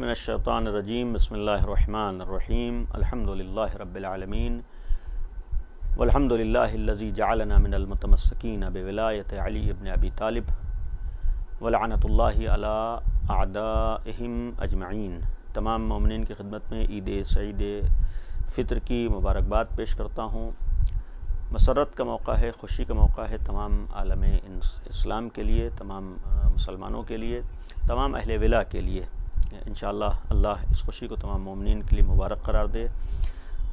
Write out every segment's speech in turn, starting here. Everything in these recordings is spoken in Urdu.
من الشیطان الرجیم بسم اللہ الرحمن الرحیم الحمدللہ رب العالمین والحمدللہ الذی جعلنا من المتمسکین بولایت علی ابن ابی طالب ولعنت اللہ علی اعدائہم اجمعین۔ تمام مومنین کی خدمت میں عید سعید فطر کی مبارکباد پیش کرتا ہوں۔ مسرت کا موقع ہے، خوشی کا موقع ہے تمام عالم اسلام کے لیے، تمام مسلمانوں کے لیے، تمام اہل ولا کے لیے۔ انشاءاللہ اللہ اس خوشی کو تمام مومنین کے لیے مبارک قرار دے،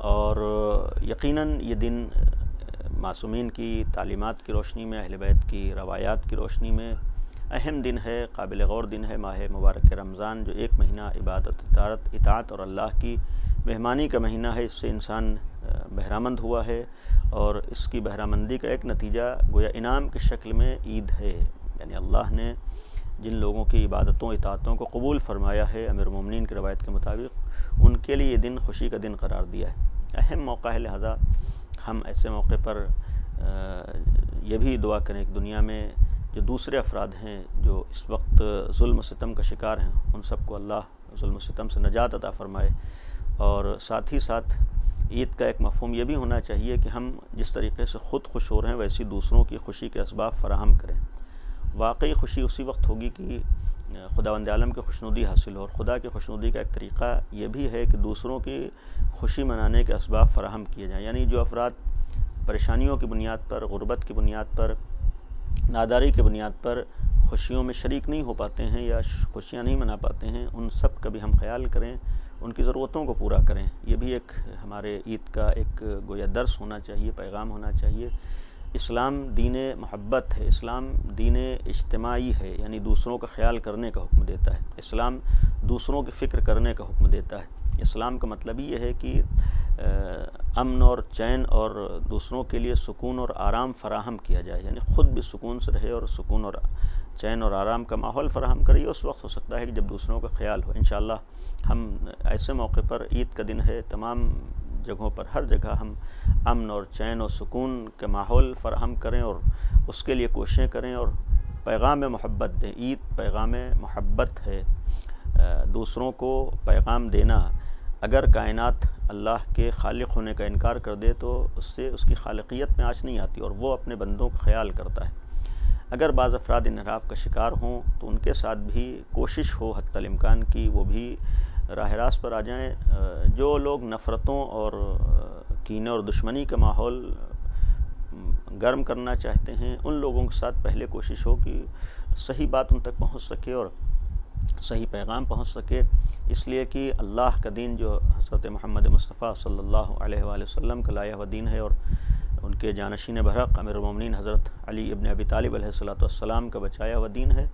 اور یقیناً یہ دن معصومین کی تعلیمات کی روشنی میں، اہل بیت کی روایات کی روشنی میں اہم دن ہے، قابل غور دن ہے۔ ماہ مبارک رمضان جو ایک مہینہ عبادت، اطاعت اور اللہ کی مہمانی کا مہینہ ہے، اس سے انسان بہرامند ہوا ہے، اور اس کی بہرامندی کا ایک نتیجہ گویا انعام کی شکل میں عید ہے۔ یعنی اللہ نے جن لوگوں کی عبادتوں اطاعتوں کو قبول فرمایا ہے امیر المومنین کی روایت کے مطابق، ان کے لیے یہ دن خوشی کا دن قرار دیا ہے، اہم موقع ہے۔ لہذا ہم ایسے موقع پر یہ بھی دعا کریں کہ دنیا میں جو دوسرے افراد ہیں جو اس وقت ظلم و ستم کا شکار ہیں، ان سب کو اللہ ظلم و ستم سے نجات عطا فرمائے، اور ساتھ ہی ساتھ عید کا ایک مفہوم یہ بھی ہونا چاہیے کہ ہم جس طریقے سے خود خوش ہو رہے ہیں ویسی دوسروں کی خوشی کے اسباب فراہم کریں۔ واقعی خوشی اسی وقت ہوگی کہ خداوند عالم کی خوشنودی حاصل ہو، اور خدا کی خوشنودی کا ایک طریقہ یہ بھی ہے کہ دوسروں کی خوشی منانے کے اسباب فراہم کیے جائیں۔ یعنی جو افراد پریشانیوں کی بنیاد پر، غربت کی بنیاد پر، ناداری کی بنیاد پر خوشیوں میں شریک نہیں ہو پاتے ہیں یا خوشیاں نہیں منا پاتے ہیں، ان سب کا بھی ہم خیال کریں، ان کی ضرورتوں کو پورا کریں۔ یہ بھی ایک ہمارے عید کا ایک گویا درس ہونا چاہیے، پیغام ہونا چاہیے۔ اسلام دین محبت ہے، اسلام دین اجتماعی ہے، یعنی دوسروں کا خیال کرنے کا حکم دیتا ہے۔ اسلام دوسروں کی فکر کرنے کا حکم دیتا ہے۔ اسلام کا مطلب یہ ہے کہ امن اور چین اور دوسروں کے لیے سکون اور آرام فراہم کیا جائے، یعنی خود بھی سکون سے رہے اور سکون اور چین اور آرام کا ماحول فراہم کرے۔ اس وقت ہو سکتا ہے کہ جب دوسروں کا خیال ہو۔ انشاءاللہ ہم ایسے موقع پر، عید کا دن ہے، تمام جگہوں پر، ہر جگہ ہم امن اور چین اور سکون کے ماحول فراہم کریں اور اس کے لیے کوششیں کریں، اور پیغام محبت دیں۔ عید پیغام محبت ہے، دوسروں کو پیغام دینا۔ اگر کائنات اللہ کے خالق ہونے کا انکار کر دے تو اس سے اس کی خالقیت میں آنچ نہیں آتی، اور وہ اپنے بندوں کا خیال کرتا ہے۔ اگر بعض افراد انحراف کا شکار ہوں تو ان کے ساتھ بھی کوشش ہو حتی الامکان کی وہ بھی راہ راست پر آ جائیں۔ جو لوگ نفرتوں اور کینے اور دشمنی کا ماحول گرم کرنا چاہتے ہیں، ان لوگوں کے ساتھ پہلے کوشش ہو کہ صحیح بات ان تک پہنچ سکے اور صحیح پیغام پہنچ سکے، اس لیے کہ اللہ کا دین جو حضرت محمد مصطفیٰ صلی اللہ علیہ وآلہ وسلم کا لایا ہوا دین ہے، اور ان کے جانشین برحق امیر المومنین حضرت علی ابن ابی طالب علیہ السلام کا بچایا ہوا دین ہے۔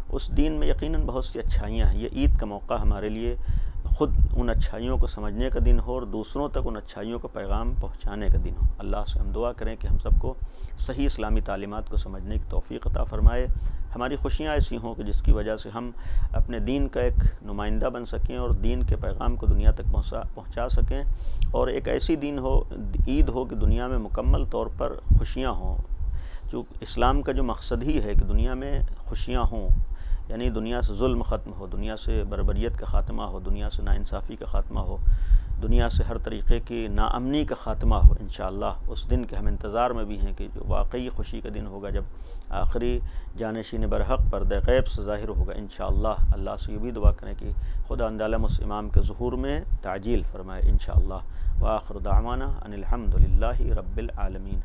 اس دین میں یقیناً بہت سی اچھائیاں ہیں۔ یہ عید کا موقع ہمارے لیے خود ان اچھائیوں کو سمجھنے کا دن ہو، اور دوسروں تک ان اچھائیوں کا پیغام پہنچانے کا دن ہو۔ اللہ سے ہم دعا کریں کہ ہم سب کو صحیح اسلامی تعلیمات کو سمجھنے کی توفیق عطا فرمائے۔ ہماری خوشیاں ایسی ہوں کہ جس کی وجہ سے ہم اپنے دین کا ایک نمائندہ بن سکیں اور دین کے پیغام کو دنیا تک پہنچا سکیں، اور ایک ایسی عید ہو کہ دنیا میں مکمل طور پر خوشیاں ہوں۔ جو اسلام کا جو مقصد ہی ہے کہ دنیا میں خوشیاں ہوں، یعنی دنیا سے ظلم ختم ہو، دنیا سے بربریت کا خاتمہ ہو، دنیا سے ناانصافی کا خاتمہ ہو، دنیا سے ہر طریقے کی ناامنی کا خاتمہ ہو۔ انشاءاللہ اس دن کے ہم انتظار میں بھی ہیں کہ جو واقعی خوشی کا دن ہوگا جب آخری جانشین برحق پردہ غیب سے ظاہر ہوگا۔ انشاءاللہ اللہ سے یہ بھی دعا کریں کہ خداوند عالم اس امام کے ظہور میں تعجیل فرمائے انشاءاللہ۔ وآخر دعوانا ان الحمدللہ رب العالمین۔